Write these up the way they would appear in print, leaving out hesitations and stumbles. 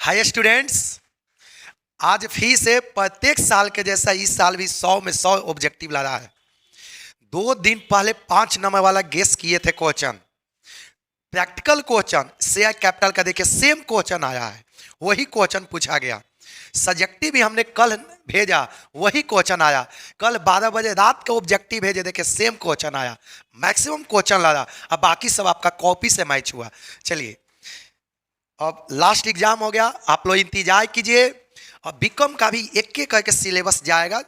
Hi students, आज फिर से प्रत्येक साल के जैसा इस साल भी 100 में 100 ऑब्जेक्टिव ला रहा है। 2 दिन पहले 5 नंबर वाला गेस किए थे question, practical question share capital का देखिए सेम क्वेश्चन आया है, वही क्वेश्चन पूछा गया। सब्जेक्टिव भी हमने कल भेजा, वही क्वेश्चन आया। कल 12 बजे रात के ऑब्जेक्टिव भेजे, देखिए सेम क्वेश्चन आया। मैक्सिमम क्वेश्चन ला रहा, अब बाकी सब आपका कॉपी से मैच हुआ। चलिए, अब लास्ट एग्जाम हो गया, आप लोग इंतजार कीजिए। अब बीकॉम का भी एक एक करके सिलेबस जाएगा।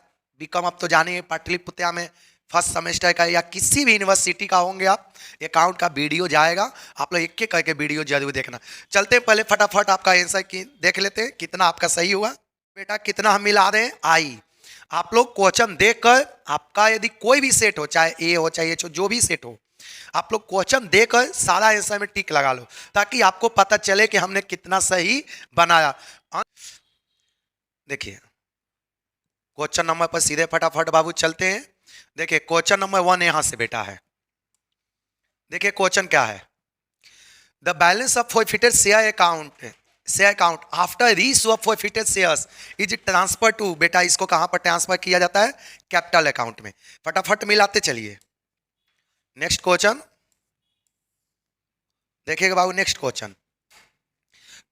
बीकॉम अब तो जाने हैं पाटलिपुत्रा में फर्स्ट सेमेस्टर का या किसी भी यूनिवर्सिटी का होंगे आप, अकाउंट का वीडियो जाएगा, आप लोग एक एक करके वीडियो जरूर देखना। चलते हैं पहले फटाफट आपका आंसर की देख लेते हैं कितना आपका सही हुआ। बेटा कितना हम मिला रहे हैं आई। आप लोग क्वेश्चन देखकर आपका यदि कोई भी सेट हो, चाहे ए हो चाहे एच हो, जो भी सेट हो, आप लोग क्वेश्चन देकर सारा आंसर में टिक लगा लो ताकि आपको पता चले कि हमने कितना सही बनाया। देखिए क्वेश्चन नंबर पर सीधे फटाफट बाबू चलते हैं। देखिए क्वेश्चन नंबर 1 यहां से बेटा है। देखिए क्वेश्चन क्या है, the balance of forfeited share account after reissue of forfeited shares is transfer to. बेटा इसको कहां पर ट्रांसफर किया जाता है? कैपिटल अकाउंट में। फटाफट मिलाते चलिए। नेक्स्ट क्वेश्चन देखिएगा बाबू, नेक्स्ट क्वेश्चन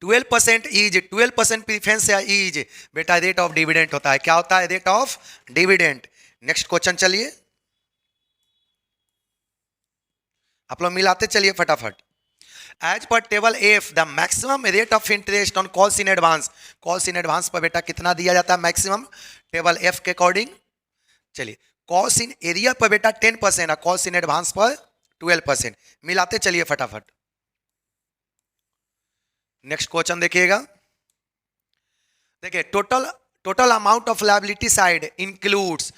12% इज 12% प्रीफरेंस या इज बेटा रेट ऑफ डिविडेंड होता है। क्या होता है? Rate of dividend. Next question चलिए, आप लोग मिलाते चलिए फटाफट। As per table F the maximum rate of interest on calls in advance. Calls in advance पर बेटा कितना दिया जाता है मैक्सिमम? टेबल एफ के अकॉर्डिंग। चलिए कॉल्स इन एरिया पर बेटा 10% है, कॉल्स इन एडवांस पर 12%। मिलाते चलिए फटाफट। नेक्स्ट क्वेश्चन देखिएगा। देखिए total total amount of liability side includes.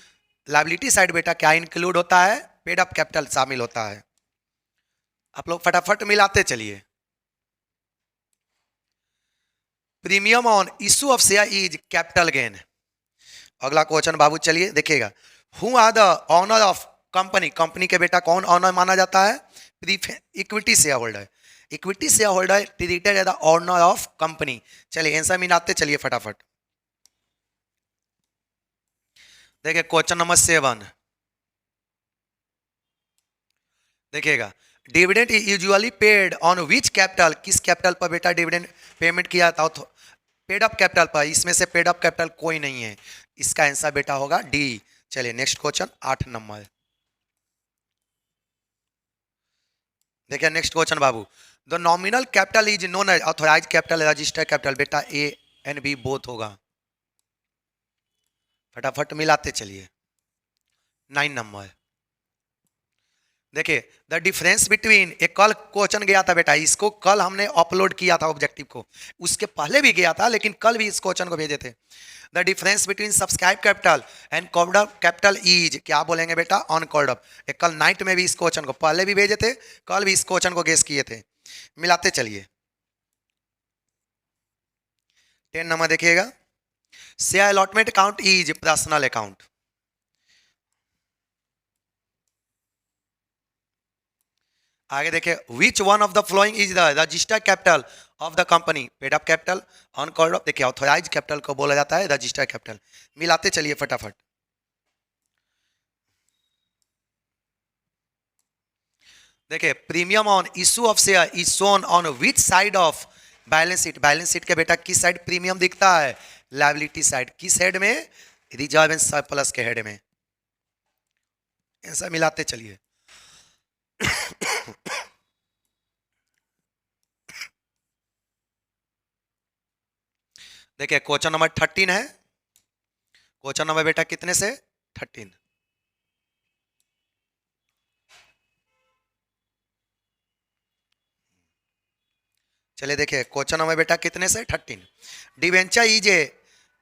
Liability side बेटा क्या इंक्लूड होता है? पेड अप कैपिटल शामिल होता है। आप लोग फटाफट मिलाते चलिए। Premium on issue of share is capital gain. अगला क्वेश्चन बाबू चलिए देखिएगा। Who are the owner of company. Company के बेटा कौन ऑनर माना जाता है? Equity share holder. Equity share holder treated as the owner of company. चलिए आंसर मिलाते चलिए फटाफट। देखिए क्वेश्चन नंबर 7 देखिएगा। Dividend is usually paid on which capital. किस कैपिटल पर बेटा डिविडेंड पेमेंट किया था? पेड अप कैपिटल पर। इसमें से पेड अप कैपिटल कोई नहीं है, इसका आंसर बेटा होगा डी। चलिए नेक्स्ट क्वेश्चन 8 नंबर देखिए। नेक्स्ट क्वेश्चन बाबू, the nominal capital is known as authorise capital registered capital. बेटा ए एंड बी बोथ होगा। फटाफट मिलाते चलिए। 9 नंबर देखिए, द डिफरेंस बिटवीन। एक कल क्वेश्चन गया था बेटा, इसको कल हमने अपलोड किया था ऑब्जेक्टिव को, उसके पहले भी गया था लेकिन कल भी इस क्वेश्चन को भेजे थे। The difference between subscribe capital and called up capital is. क्या बोलेंगे बेटा? On called up. कल नाइट में भी इस क्वेश्चन को पहले भी भेजे थे, कल भी इस क्वेश्चन को गेस किए थे। मिलाते चलिए। 10 नंबर देखिएगा। Share allotment account is personal account. आगे देखिए, which one of the following is the registered capital of the company. Paid up capital, on called up. देखिए ऑथोराइज कैपिटल को बोला जाता है रजिस्टर्ड कैपिटल। मिलाते चलिए फटाफट। देखिए premium on issue of share is shown on which side of balance sheet. Balance sheet के बेटा किस साइड प्रीमियम दिखता है? Liability side. किस हेड में? रिजर्व एंड सरप्लस के हेड में। ऐसा मिलाते चलिए। देखिए क्वेश्चन नंबर 13 है। क्वेश्चन नंबर बेटा कितने से? 13। चलिए देखिए क्वेश्चन नंबर बेटा कितने से? 13। Debenture is A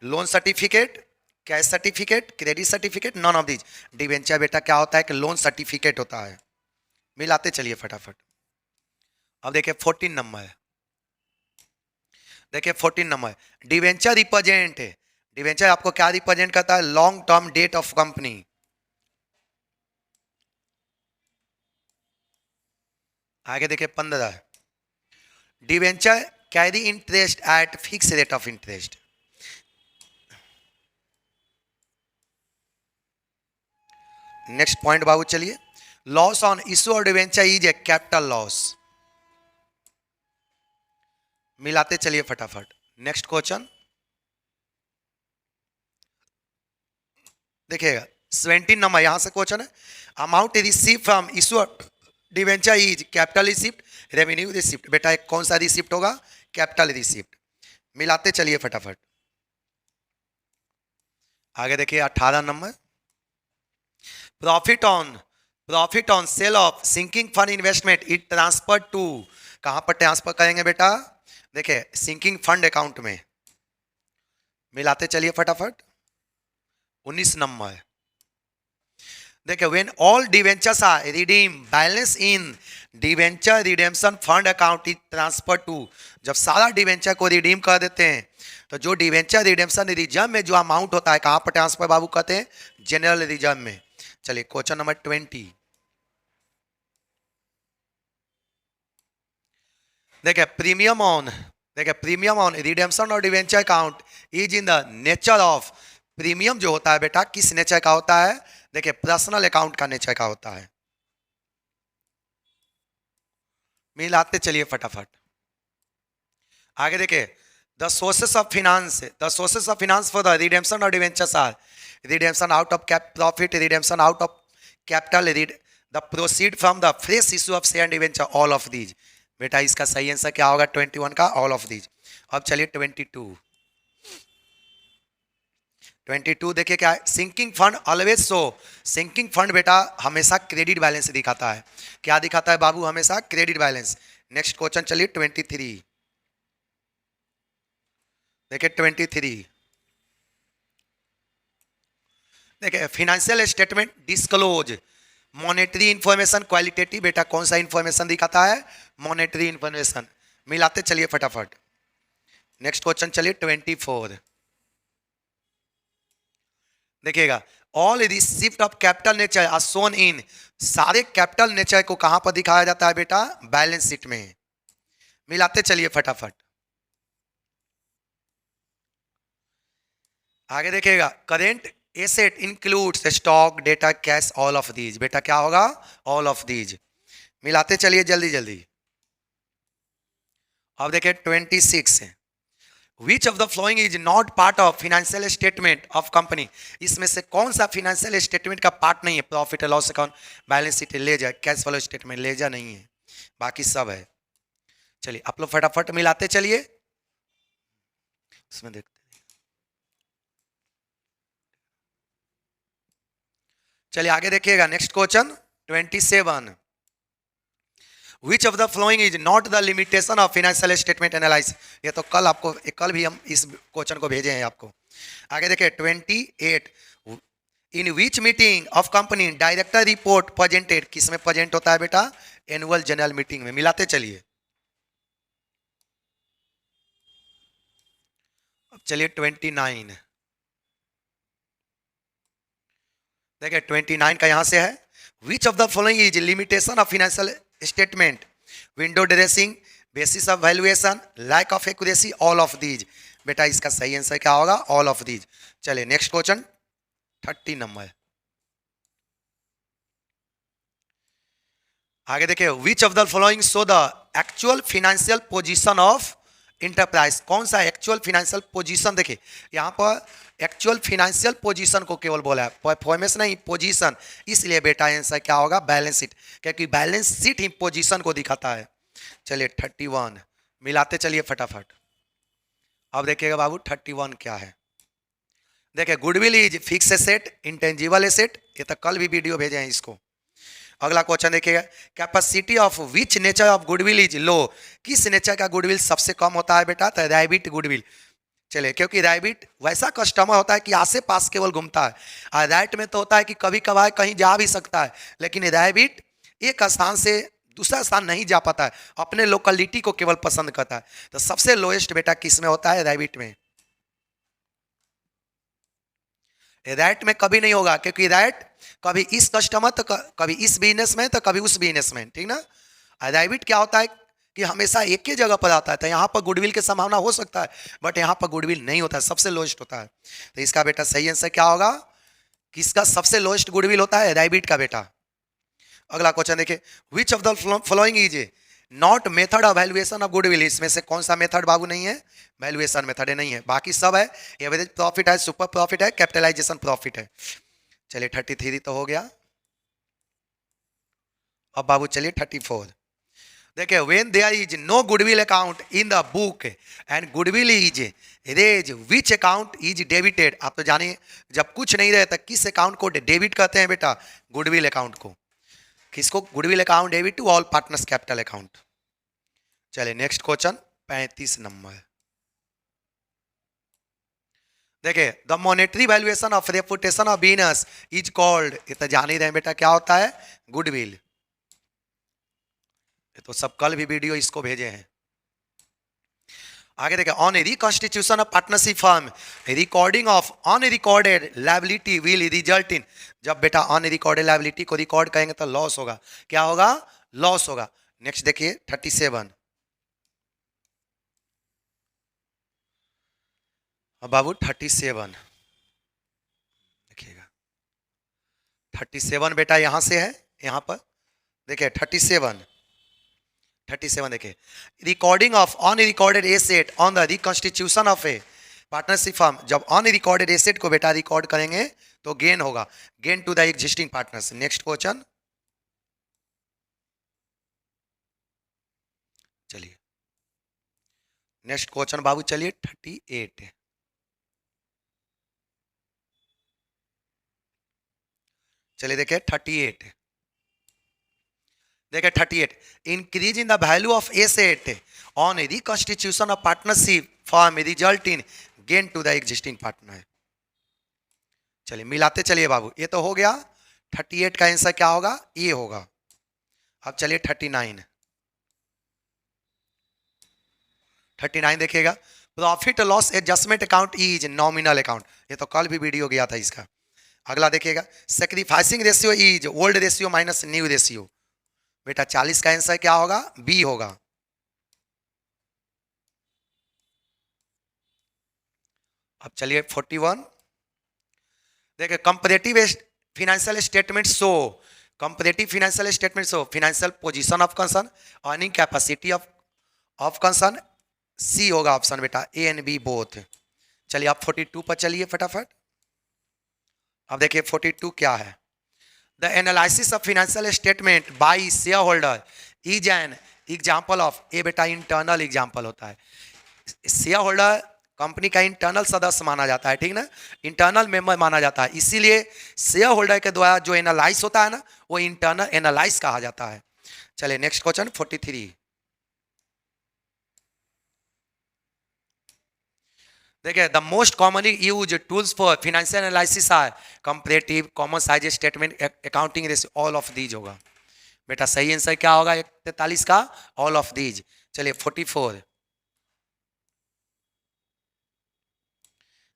loan certificate, cash certificate, credit certificate, none of these. Debenture बेटा क्या होता है? कि लोन सर्टिफिकेट होता है। मिलाते चलिए फटाफट। अब देखिए 14 नंबर है। देखिए 14 नंबर, डिवेंचर रिप्रेजेंट है। डिवेंचर आपको क्या रिप्रेजेंट करता है? Long term debt of company. आगे देखिए 15 है। Debenture carry interest at fix rate of interest. Next point बाबू चलिए, लॉस ऑन इशू और debenture is a capital loss. मिलाते चलिए फटाफट। नेक्स्ट क्वेश्चन देखिएगा 17 नंबर, यहां से क्वेश्चन है, amount receive from issue debenture is capital receipt, revenue receipt. बेटा एक कौन सा रिसिप्ट होगा? Capital receipt. मिलाते चलिए फटाफट। आगे देखिए 18 नंबर, profit on sale of sinking fund investment it transfer to, कहां पर ट्रांसफर करेंगे बेटा? देखिए सिंकिंग फंड अकाउंट में। मिलाते चलिए फटाफट। 19 नंबर देखिए, when all debentures are redeem balance in debenture redemption fund account is transfer to, जब सारा डिवेंचर को रिडीम कर देते हैं तो जो डिवेंचर रिडेम्पशन रिजर्व में जो अमाउंट होता है कहां पर ट्रांसफर बाबू कहते हैं? जनरल रिजर्व में। चलिए क्वेश्चन नंबर 20 देखिए, प्रीमियम ऑन रिडेम्पशन और debenture account is in the nature of, premium जो होता है बेटा किस नेचर का होता है? देखिए पर्सनल अकाउंट का नेचर का होता है। मिलाते चलिए फटाफट। आगे देखिए, the sources of finance for the redemption और debentures are redemption out of cap profit, redemption out of capital, the proceed from the fresh issue of share debenture, all of these. बेटा इसका सही आंसर क्या होगा? 21 का all of these. अब चलिए 22 देखिए क्या है, sinking fund always show, sinking fund बेटा हमेशा क्रेडिट बैलेंस दिखाता है। क्या दिखाता है बाबू? हमेशा क्रेडिट बैलेंस। नेक्स्ट क्वेश्चन चलिए 23 देखिए 23 देखिए, financial statement disclose monetary information qualitative, बेटा कौन सा इंफॉर्मेशन दिखाता है? Monetary information. मिलाते चलिए फटाफट। नेक्स्ट क्वेश्चन चलिए 24 देखिएगा, all receipt of capital nature are shown in, सारे कैपिटल नेचर को कहां पर दिखाया जाता है बेटा? बैलेंस शीट में। मिलाते चलिए फटाफट। आगे देखिएगा, current asset includes stock, data, cash, all of these. बेटा क्या होगा? All of these. मिलाते चलिए जल्दी जल्दी। अब देखिए 26 है, which of the following is not part of financial statement of company, इसमें से कौन सा फाइनेंशियल स्टेटमेंट का पार्ट नहीं है? Profit and loss account, balance sheet, ledger, cash flow statement, ledger नहीं है, बाकी सब है। चलिए आप लोग फटाफट मिलाते चलिए, उसमें देखते चलिए आगे देखिएगा। Next question 27, which of the following is not the limitation of financial statement analysis. ये तो कल भी हम इस क्वेश्चन को भेजे हैं आपको। आगे देखिए 28, in which meeting of company director report presented, किस में प्रेजेंट होता है बेटा? एनुअल जनरल मीटिंग में। मिलाते चलिए। अब चलिए 29 देखिए 29 का यहां से है, which of the following is limitation of financial statement, window dressing, basis of valuation, lack of accuracy, all of these. बेटा इसका सही आंसर क्या होगा? All of these. चलिए नेक्स्ट क्वेश्चन 30 नंबर। आगे देखिए, which of the following show the actual financial position of enterprise, कौन सा एक्चुअल फाइनेंशियल पोजीशन? देखिए यहां पर एक्चुअल फाइनेंशियल पोजीशन को केवल बोला है, परफॉर्मेंस नहीं, पोजीशन, इसलिए बेटा आंसर क्या होगा? बैलेंस शीट, क्योंकि बैलेंस शीट ही पोजीशन को दिखाता है। चलिए 31 मिलाते चलिए फटाफट। अब देखिएगा बाबू 31 क्या है। देखिए, goodwill is fix asset, intangible asset, ये तो कल भी वीडियो भेजे हैं इसको। अगला क्वेश्चन देखिएगा, capacity of which nature of goodwill is low, किस नेचर का गुडविल सबसे कम होता है बेटा? तो रैबिट गुडविल। चलिए, क्योंकि रैबिट वैसा कस्टमर होता है कि आसे पास केवल घूमता है, और रैट में तो होता है कि कभी कभार कहीं जा भी सकता है, लेकिन रैबिट एक स्थान से दूसरा स्थान नहीं जा पाता है, अपने लोकेलिटी को केवल पसंद करता है। तो सबसे लोएस्ट बेटा किस में होता है? रैबिट में। रैट में कभी नहीं होगा, क्योंकि रैट कभी इस कस्टमर तो कभी इस बिजनेस में तो कभी उस बिजनेस में, ठीक ना। रैबिट क्या होता है कि हमेशा एक ही जगह पर आता है, तो यहाँ पर गुडविल की संभावना हो सकता है, बट यहाँ पर गुडविल नहीं होता है, सबसे लोएस्ट होता है। तो इसका बेटा सही आंसर क्या होगा? किसका सबसे लोएस्ट गुडविल होता है? रैबिट का बेटा। अगला क्वेश्चन देखिए, which of the following is not method of valuation of goodwill? इसमें से कौन सा मेथड बाबू नहीं है? वैल्यूएशन मेथड नहीं है, बाकी सब है। एवरेज प्रॉफिट है, सुपर प्रॉफिट है, कैपिटलाइजेशन प्रॉफिट है। चलिए 33 तो हो गया। अब बाबू चलिए 34। देखिए, when there is no goodwill account in the book and goodwill is raise, which account is debited? आप तो जानिए, जब कुछ नहीं रहता किस अकाउंट को डेबिट कहते हैं बेटा? गुडविल अकाउंट को। किसको? Goodwill account debit to all partners capital account. चलिए नेक्स्ट क्वेश्चन 35 नंबर। देखिए, the monetary valuation of reputation of business is called, ये तो जान ही रहे बेटा क्या होता है? गुडविल। तो सब कल भी वीडियो इसको भेजे हैं। आगे देखिए, on A reconstitution of partnership firm recording of unrecorded liability will result in, जब बेटा अनरिकॉर्डेड लायबिलिटी को रिकॉर्ड करेंगे तो लॉस होगा। क्या होगा? लॉस होगा। नेक्स्ट देखिए 37। अब बाबू 37 देखिएगा, 37 बेटा यहां से है, यहां पर देखिए 37 देखिए, recording of unrecorded asset on the reconstitution of a partnership firm, जब अनरिकॉर्डेड एसेट को बेटा रिकॉर्ड करेंगे तो गेन होगा, gain to the existing partners. Next question चलिए, नेक्स्ट क्वेश्चन बाबू चलिए 38। चलिए देखिए 38, देखिए 38, increase in the value of asset on reconstitution of partnership form result in gain to the existing partner. चलिए मिलाते चलिए बाबू, ये तो हो गया। 38 का आंसर क्या होगा? ये होगा। अब चलिए 39 देखिएगा, profit loss adjustment account is nominal account, ये तो कल भी वीडियो गया था इसका। अगला देखिएगा, sacrificing ratio is old ratio minus new ratio, बेटा 40 का आंसर क्या होगा? बी होगा। अब चलिए 41, देखिए, comparative financial statement show, comparative financial statement show financial position of concern, earning capacity of concern. C होगा ऑप्शन बेटा, ए एंड बी बोथ। चलिए आप 42 पर चलिए फटाफट। अब देखिए 42 क्या है? The analysis of financial statement by share holder is an example of, ए बेटा इंटरनल एग्जाम्पल होता है। शेयर होल्डर कंपनी का इंटरनल सदस्य माना जाता है, ठीक ना, इंटरनल मेंबर माना जाता है, इसीलिए शेयर होल्डर के द्वारा जो एनालाइज होता है ना, वो इंटरनल एनालाइज कहा जाता है। चलिए नेक्स्ट क्वेश्चन 43। देखिए, the most commonly use tools for financial analysis are comparative, common size statement, accounting ratio, all of these होगा। बेटा सही आंसर क्या होगा 43 का? All of these. चलिए 44,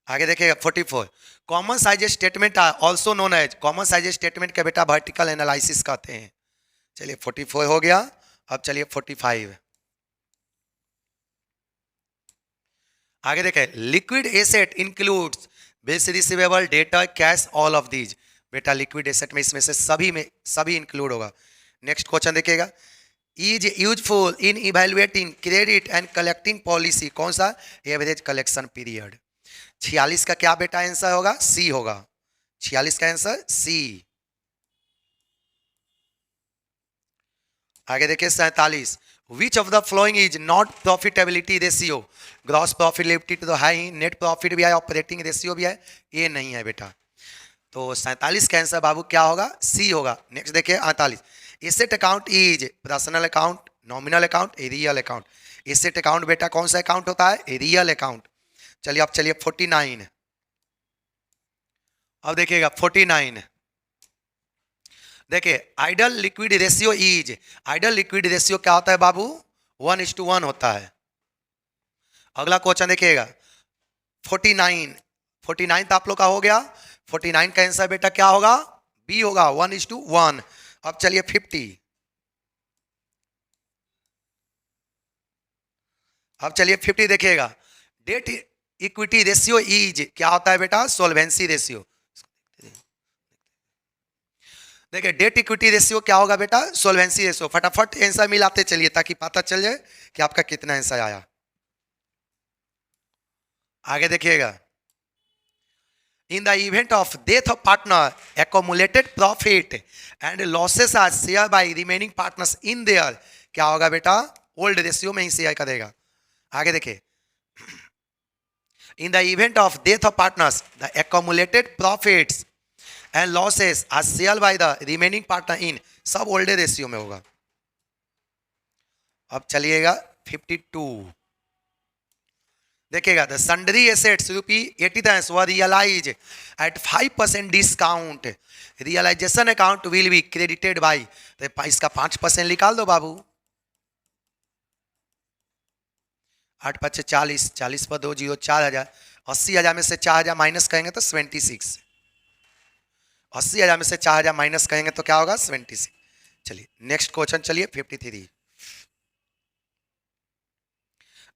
आगे देखिएगा 44, common size statement also known as, common size statement का बेटा वर्टिकल एनालिसिस कहते हैं। चलिए 44 हो गया। अब चलिए 45, आगे देखें, liquid asset includes bills receivable, debtor, cash, all of these, बेटा लिक्विड एसेट में इसमें से सभी इंक्लूड होगा। नेक्स्ट क्वेश्चन देखिएगा, is useful in evaluating credit and collecting policy, कौन सा? Average collection period. 46 का क्या बेटा आंसर होगा? सी होगा। 46 का आंसर सी। आगे देखिए 47, विच of the following is not profitability ratio, gross profitability तो है ही, नेट प्रॉफिट भी है, ऑपरेटिंग रेशियो भी है, ये नहीं है बेटा। तो 47 का आंसर बाबू क्या होगा? सी होगा। नेक्स्ट देखिए 48, asset account is personal account, nominal account, real account. Asset account बेटा कौन सा अकाउंट होता है? Real account. चलिए अब चलिए 49, अब देखिएगा 49, देखिए, idle liquid ratio is, idle liquid ratio क्या होता है बाबू? 1:1 होता है। अगला क्वेश्चन देखिएगा 49 तो आप लोग का हो गया। 49 का आंसर बेटा क्या होगा? बी होगा, 1:1। अब चलिए 50, अब चलिए 50 देखिएगा। डेट इक्विटी रेशियो इज क्या होता है बेटा? सोल्वेंसी रेशियो। देखिए डेट इक्विटी रेशियो क्या होगा बेटा? सोल्वेंसी रेशियो। फटाफट आंसर मिलाते चलिए ताकि पता चल जाए कि आपका कितना आंसर आया। आगे देखिएगा। In the event of death of partner, accumulated profit and losses are shared by remaining partners in their क्या होगा बेटा? ओल्ड रेशियो में ही शेयर करेगा। आगे देखिए। In the event of death of partners, the accumulated profits and losses are shared by the remaining partner in सब old ratio में होगा। अब चलिएगा 52 देखिएगा। The sundry assets rupee 80 were realise at 5% discount. Realisation account will be credited by, तो इसका 5% निकाल दो बाबू। 8 5 40, 40 पर 2 0, 4000। 80,000 में से 4000 माइनस करेंगे तो 76। 80,000 में से 4000 माइनस करेंगे तो क्या होगा? 76। चलिए नेक्स्ट क्वेश्चन चलिए 53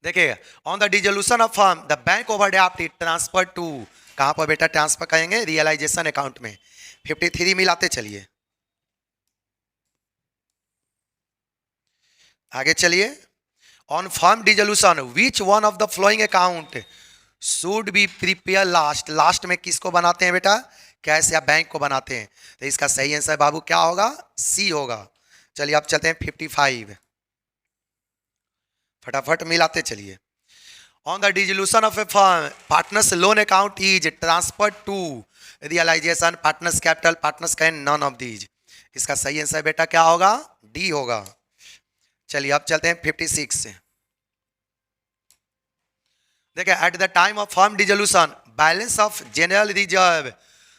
देखिए। On the dissolution of firm the bank overdraft it transfer to, कहां पर बेटा ट्रांसफर करेंगे? रियलाइजेशन अकाउंट में। 53 मिलाते चलिए। आगे चलिए। On firm dissolution which one of the flowing account should be prepare last. Last में किसको बनाते हैं बेटा? कैश या बैंक को बनाते हैं। तो इसका सही आंसर बाबू क्या होगा? सी होगा। चलिए अब चलते हैं 55 फटाफट मिलाते चलिए। On the dissolution of a firm partners loan account is transfer to realisation partners capital partners can none of these. इसका सही आंसर बेटा क्या होगा? डी होगा। चलिए अब चलते हैं 56 से। देखिए at the time of firm dissolution balance of general reserve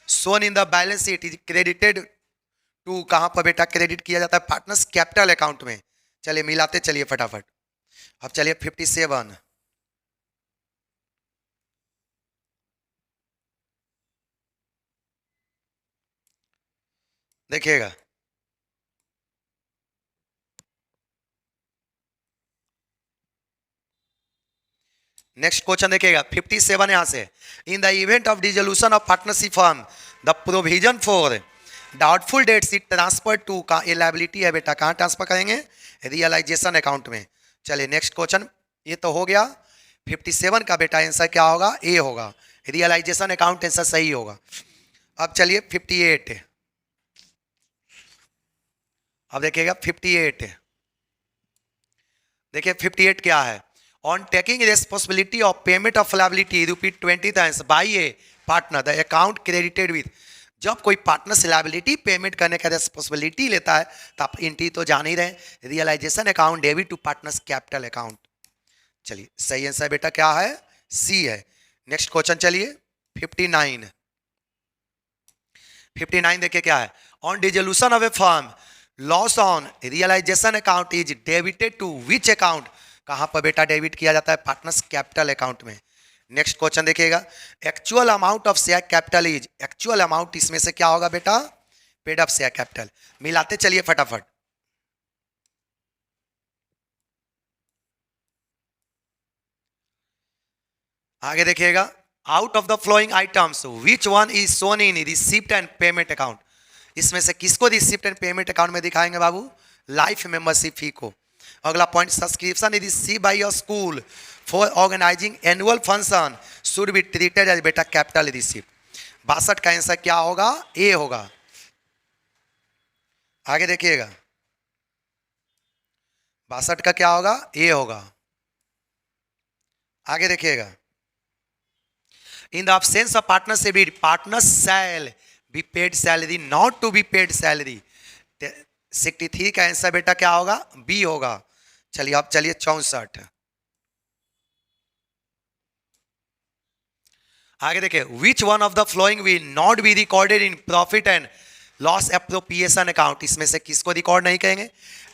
shown in the balance sheet is credited to, कहां पर बेटा क्रेडिट किया जाता है? पार्टनर्स कैपिटल अकाउंट में। चलिए मिलाते चलिए फटाफट। अब चलिए 57 देखिएगा। नेक्स्ट क्वेश्चन देखिएगा 57 यहां से। In the event of dissolution of partnership firm the provision for doubtful debts it transfer to, का लायबिलिटी है बेटा, कहां ट्रांसफर करेंगे? रियलाइजेशन अकाउंट में। चलिए नेक्स्ट क्वेश्चन ये तो हो गया। 57 का बेटा आंसर क्या होगा? ए होगा। रियलाइजेशन अकाउंट आंसर सही होगा। अब चलिए 58 अब देखिएगा 58 देखिए 58 क्या है। On taking responsibility of payment of liability ₹20 by A partner the account credited with. जब कोई पार्टनर से लायबिलिटी पेमेंट करने का रेस्पॉन्सिबिलिटी लेता है तो आप एंट्री तो जान ही रहे, realisation account debit to partners capital account. चलिए सही आंसर बेटा क्या है? सी है। नेक्स्ट क्वेश्चन चलिए 59 देखिए क्या है। On dissolution of a firm loss on realisation account is debited to which account, कहां पर बेटा डेबिट किया जाता है? पार्टनर्स कैपिटल अकाउंट में। नेक्स्ट क्वेश्चन देखिएगा। Actual amount of share capital is, actual amount इसमें से क्या होगा बेटा? Paid up share capital. मिलाते चलिए फटाफट। आगे देखिएगा। Out of the following items which one is shown in receipt and payment account. इसमें से किसको रिसिप्ट एंड पेमेंट अकाउंट में दिखाएंगे बाबू? लाइफ मेंबरशिप फी को। अगला point subscription is receive by your school for organising annual function should be treated as बेटा capital receipt. 62 का answer क्या होगा? ए होगा। आगे देखिएगा 62 का क्या होगा? ए होगा। आगे देखिएगा। In the absence of partnership deed partners shall be paid salary not to be paid salary। 63 का आंसर बेटा क्या होगा? बी होगा। चलिए अब चलिए 64 आगे देखिए। Which one of the flowing will not be recorded in profit and loss appropriation account. इसमें से किसको रिकॉर्ड नहीं करेंगे?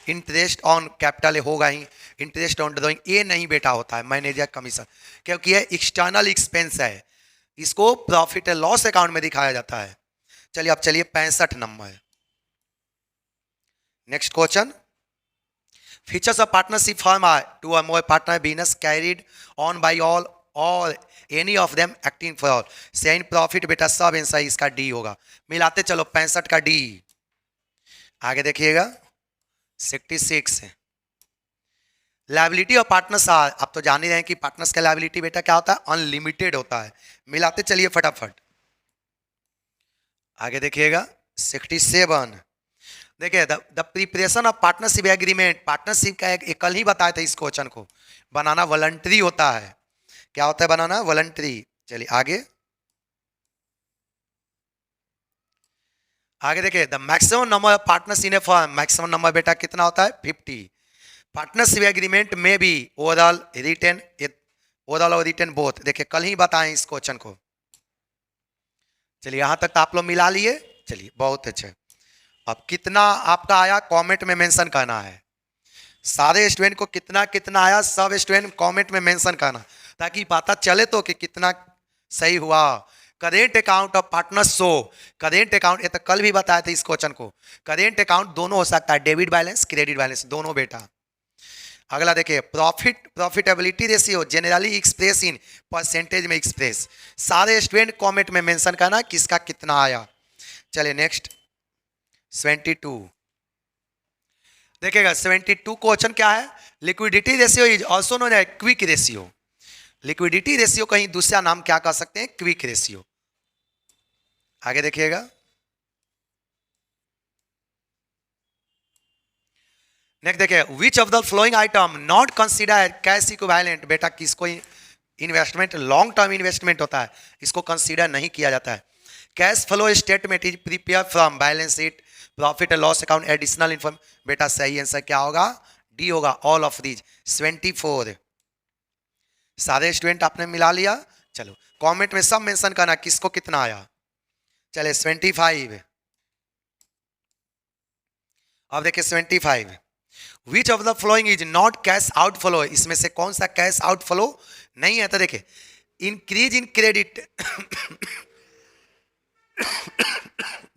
इंटरेस्ट ऑन कैपिटल होगा ही, इंटरेस्ट ऑन ड्रॉइंग ए नहीं बेटा होता है मैनेजर कमीशन, क्योंकि यह एक्सटर्नल एक्सपेंस है, इसको प्रॉफिट एंड लॉस अकाउंट में दिखाया जाता है। चलिए अब चलिए 65 number. Next question Features of partnership firm are two or more partner business carried on by all or any of them acting for all. Sharing profit बेटा सब आंसर इसका डी होगा. मिलाते चलो 65 का डी. आगे देखिएगा 66. लाइबिलिटी और पार्टनर्स आप तो जान ही रहे हैं कि पार्टनर्स का लाइबिलिटी बेटा क्या होता है, अनलिमिटेड होता है. मिलाते चलिए फटाफट. आगे देखिएगा 67. देखिए the preparation of partnership agreement, partnership का एक कल ही बताया था इस क्वेश्चन को, बनाना वॉलंटरी होता है. क्या होता है बनाना? वॉलंटरी. चलिए आगे आगे देखिए the maximum number of partners in a firm, maximum number बेटा कितना होता है? 50. पार्टनरशिप एग्रीमेंट में भी ओवरऑल और रिटर्न बोथ. देखिए कल ही बताएं इस क्वेश्चन को. चलिए यहां तक तो आप लोग मिला लिए. चलिए बहुत अच्छे. अब कितना आपका आया कमेंट में मेंशन करना है. सारे स्टूडेंट को कितना कितना आया सब स्टूडेंट कमेंट में मेंशन करना, ताकि पता चले तो कि कितना सही हुआ. Current account of partners show, current account ये तो कल भी बताया था इस क्वेश्चन को. करेंट अकाउंट दोनों हो सकता है, डेबिट बैलेंस क्रेडिट बैलेंस दोनों बेटा. अगला देखिए profitability ratio generally express in percentage में एक्सप्रेस. सारे स्टूडेंट कमेंट में मेंशन करना किसका कितना आया. चलिए नेक्स्ट 72. देखिएगा 72 क्वेश्चन क्या है? Liquidity ratio is also known as quick ratio. Liquidity ratio कहीं दूसरा नाम क्या कह सकते हैं? Quick ratio. आगे देखिएगा नेक्स्ट देखिए which of the following item not consider cash equivalent. बेटा किसको इन्वेस्टमेंट लॉन्ग टर्म इन्वेस्टमेंट होता है, इसको कंसीडर नहीं किया जाता है. Cash flow statement is prepare from balance sheet, profit and loss account, additional inform. बेटा सही आंसर क्या होगा? डी होगा. All of these 24. सारे स्टूडेंट आपने मिला लिया. चलो कमेंट में सब मेंशन करना किसको कितना आया. चले 25. अब देखिए 25. विच of the following is not cash outflow. इसमें से कौन सा कैश आउटफ्लो नहीं है? तो देखिए इंक्रीज इन क्रेडिट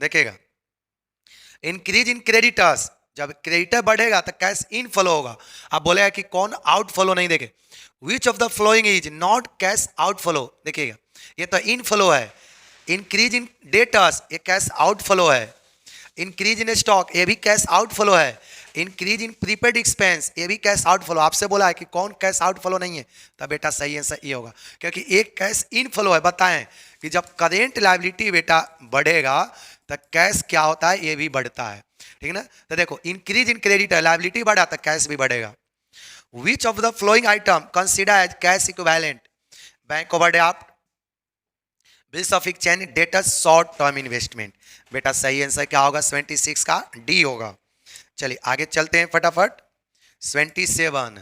देखिएगा इंक्रीज इन क्रेडिटर्स, जब क्रेडिटर बढ़ेगा तो कैश इनफ्लो होगा. अब बोलेगा कि कौन आउटफ्लो नहीं. देखे विच of the following is not cash outflow. देखिएगा ये तो इनफ्लो है. इंक्रीज इन डेटर्स ये कैश आउटफ्लो है. इंक्रीज इन स्टॉक ये भी कैश आउटफ्लो है. इंक्रीज इन प्रीपेड एक्सपेंस ये भी कैश आउटफ्लो. आपसे बोला है कि कौन कैश आउटफ्लो नहीं है, तो बेटा सही आंसर ये होगा, क्योंकि एक कैश इनफ्लो है. बताएं कि जब करेंट लायबिलिटी बेटा बढ़ेगा तो कैश क्या होता है? ये भी बढ़ता है. ठीक ना. तो देखो इंक्रीज इन क्रेडिट लायबिलिटी बढ़ा तो कैश भी बढ़ेगा. Which of the following item consider as cash equivalent? Bank overdraft, bills of exchange, debtors, short term investment. बेटा सही आंसर क्या होगा? 26 का डी होगा. चलिए आगे चलते हैं फटाफट. 27.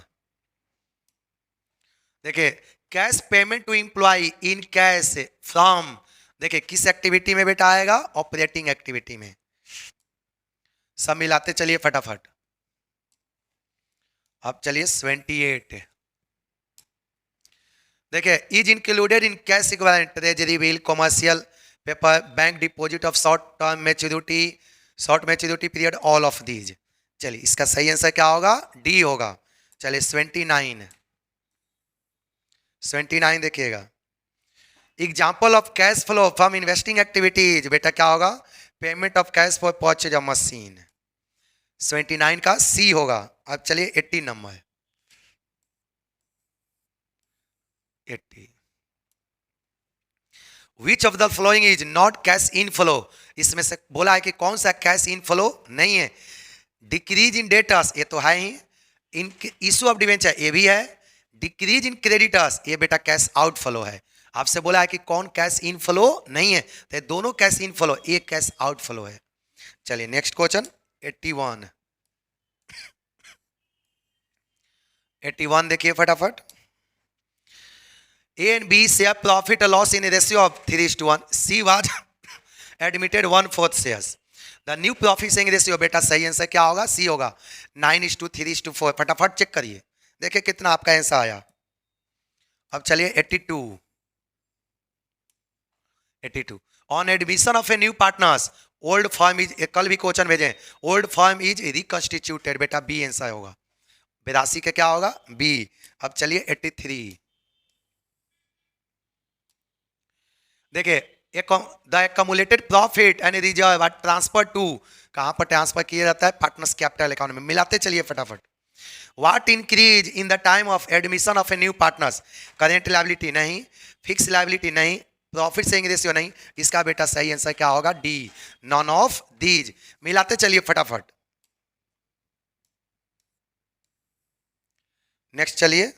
देखिए cash payment to employ in cash from. देखिए किस एक्टिविटी में बेटा आएगा? ऑपरेटिंग एक्टिविटी में. सब मिलाते चलिए फटाफट. अब चलिए 28. देखिए is included in cash equivalent, treasury bill, commercial paper, bank deposit of short term maturity, short maturity period, all of these. चलिए इसका सही आंसर क्या होगा? डी होगा. चलिए 29. 29 देखिएगा example of cash flow from investing activities. बेटा क्या होगा? Payment of cash for purchase of machine. 29 का सी होगा. अब चलिए 80 number 80. Which of the following is not cash inflow. इसमें से बोला है कि कौन सा कैश इनफ्लो नहीं है? डिक्रीज इन डेटर्स ये तो है ही. इन इशू ऑफ डिवेंचर ये भी है. डिक्रीज इन क्रेडिटर्स ये बेटा कैश आउटफ्लो है. आपसे बोला है कि कौन कैश इनफ्लो नहीं है, तो दोनों कैश इनफ्लो, एक कैश आउटफ्लो है. चलिए नेक्स्ट क्वेश्चन 81. 81 देखिए फटाफट. A and B share profit or loss in a ratio of 3:1. C was admitted 1/4 shares. The new profit sharing ratio बेटा सही आंसर क्या होगा? C होगा. 9:3:4. फटाफट चेक करिए देखिए कितना आपका आंसर आया. अब चलिए 82. 82. On admission of a new partners, old firm is, कल भी क्वेश्चन भेजे, old firm is reconstituted. बेटा बी आंसर होगा. 82 का क्या होगा बी। अब चलिए 83, देखिए the accumulated profit and reserve are transfer to, कहां पर ट्रांसफर किया जाता है पार्टनर्स कैपिटल अकाउंट में। मिलाते चलिए फटाफट। What increase in the time of admission of a new partners, current liability नहीं, फिक्स लायबिलिटी नहीं, प्रॉफिट सेविंग रेशियो नहीं, इसका बेटा सही आंसर क्या होगा डी, नॉन ऑफ दीज। मिलाते चलिए फटाफट। नेक्स्ट चलिए,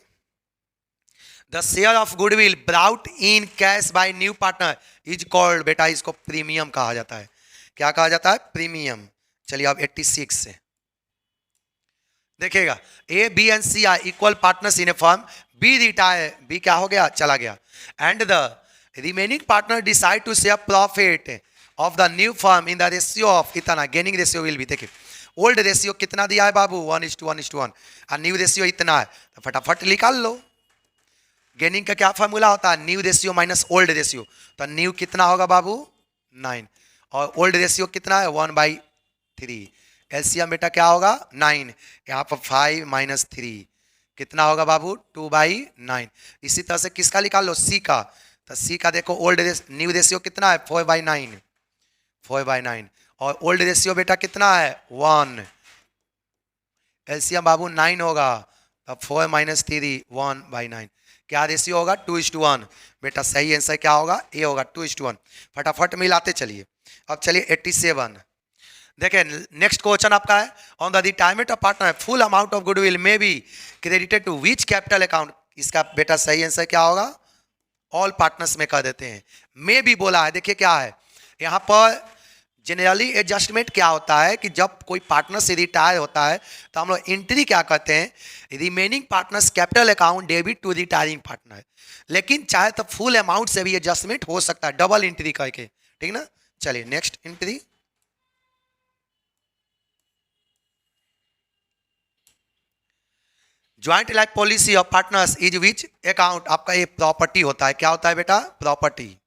the share of goodwill brought in cash by new partner is called, बेटा इसको प्रीमियम कहा जाता है। क्या कहा जाता है प्रीमियम। चलिए अब 86 से देखिएगा, A B and C are equal partners in a firm, B retire, B क्या हो गया चला गया, and the remaining partner decide to share profit of the new firm in the ratio of इतना, गेनिंग रेशियो विल बी, देखिए old ratio कितना दिया है बाबू 1:1:1 और न्यू रेशियो इतना है, तो फटाफट निकाल लो। गेनिंग का क्या फार्मूला होता है new ratio minus old ratio, तो न्यू कितना होगा बाबू 9 और ओल्ड रेशियो कितना है 1/3, एलसीएम बेटा क्या होगा 9, यहाँ पर 5 माइनस 3 कितना होगा बाबू 2/9। इसी तरह से किसका निकाल लो सी का, तो सी का देखो ओल्ड न्यू रेशियो कितना है 4/9 और ओल्ड रेशियो बेटा कितना है 1, एलसीएम बाबू 9 होगा, तो 4 माइनस 3 1/9, क्या रेशियो होगा 2:1, बेटा सही आंसर क्या होगा ए होगा 2:1। फटाफट मिलाते चलिए। अब चलिए 87, देखिए नेक्स्ट क्वेश्चन आपका है, on the retirement of partner full amount of goodwill may be credited to which capital account, इसका बेटा सही आंसर क्या होगा ऑल पार्टनर्स में कर देते हैं। मे भी बोला है, देखिए क्या है यहाँ पर जनरली एडजस्टमेंट क्या होता है कि जब कोई पार्टनर से रिटायर होता है तो हम लोग एंट्री क्या करते हैं remaining partners capital account debit to retiring partner, लेकिन चाहे तो फुल अमाउंट से भी एडजस्टमेंट हो सकता है डबल एंट्री करके, ठीक ना। चलिए next entry, joint life policy of partners is which account, आपका ये प्रॉपर्टी होता है, क्या होता है बेटा प्रॉपर्टी।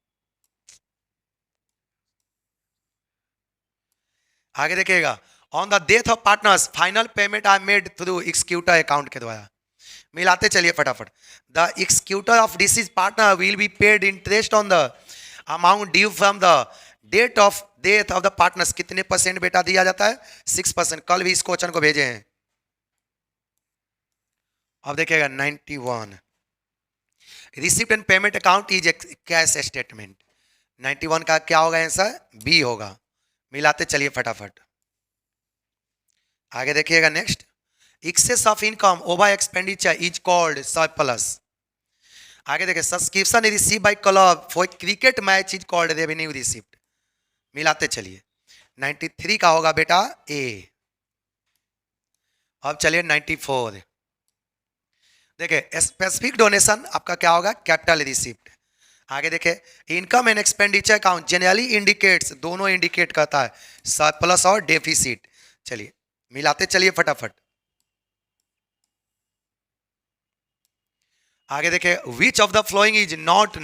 आगे देखिएगा, on the death of partners final payment are made through executor account के द्वारा। मिलाते चलिए फटाफट, the executor of deceased partner will be paid interest on the amount due from the date of death of the partners, कितने percent बेटा दिया जाता है 6%, कल भी इस क्वेश्चन को भेजे हैं। अब देखिएगा 91, receipt and payment account is cash statement, 91 का क्या होगा आंसर बी होगा। मिलाते चलिए फटाफट। आगे देखिएगा next, excess of income over expenditure is called surplus. आगे देखिए, subscription receive by club for cricket match is called revenue receipt. मिलाते चलिए, 93 का होगा बेटा ए। अब चलिए 94, देखिए स्पेसिफिक डोनेशन आपका क्या होगा कैपिटल रिसिप्ट। आगे देखें, income and expenditure account generally indicates, दोनों इंडिकेट करता है सरप्लस और डेफिसिट। चलिए मिलाते चलिए फटाफट। आगे देखें, which of the following is not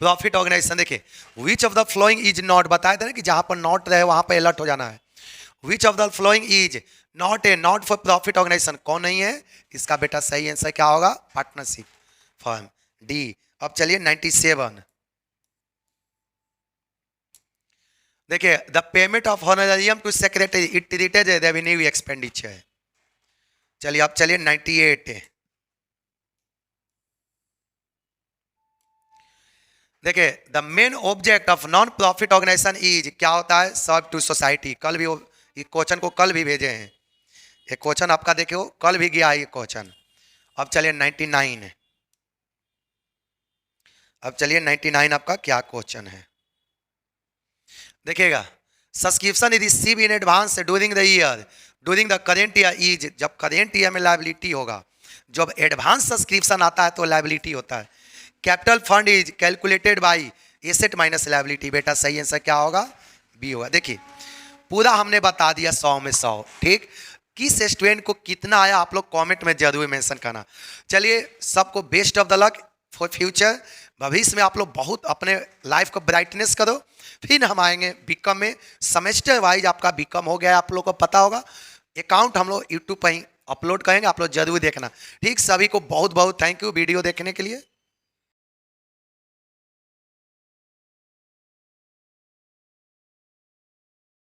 profit organization. देखिए which of the following is not, बताया था ना कि जहां पर नॉट रहे वहां पर अलर्ट हो जाना है। Which of the following is not for profit organisation, कौन नहीं है, इसका बेटा सही आंसर क्या होगा पार्टनरशिप फर्म डी। अब चलिए 97, देखिए the payment of honorarium to secretary it treated as revenue expenditure. चलिए अब चलिए 98, देखिए the main object of non profit organization is, क्या होता है सर्व टू सोसाइटी। कल भी ये क्वेश्चन को कल भी भेजे हैं, ये क्वेश्चन आपका देखियो कल भी गया है ये क्वेश्चन। अब चलिए 99, अब चलिए 99 आपका क्या क्वेश्चन है, देखिएगा subscription receive in advance during the year, during the current year is, जब करेंट ईयर में लायबिलिटी होगा, जब एडवांस सब्सक्रिप्शन आता है तो लायबिलिटी होता है। Capital fund is calculated by asset minus liability, बेटा सही आंसर क्या होगा बी होगा। देखिए पूरा हमने बता दिया 100 में 100, ठीक। किस स्टूडेंट को कितना आया आप लोग कमेंट में जरूर मेंशन करना। चलिए सबको best of the luck for future, भविष्य में आप लोग बहुत अपने लाइफ को ब्राइटनेस करो। फिर हम आएंगे बीकॉम में, सेमेस्टर वाइज आपका बीकॉम हो गया है, आप लोग को पता होगा। अकाउंट हम लोग यूट्यूब पर ही अपलोड करेंगे, आप लोग जरूर देखना। ठीक, सभी को बहुत बहुत थैंक यू वीडियो देखने के लिए।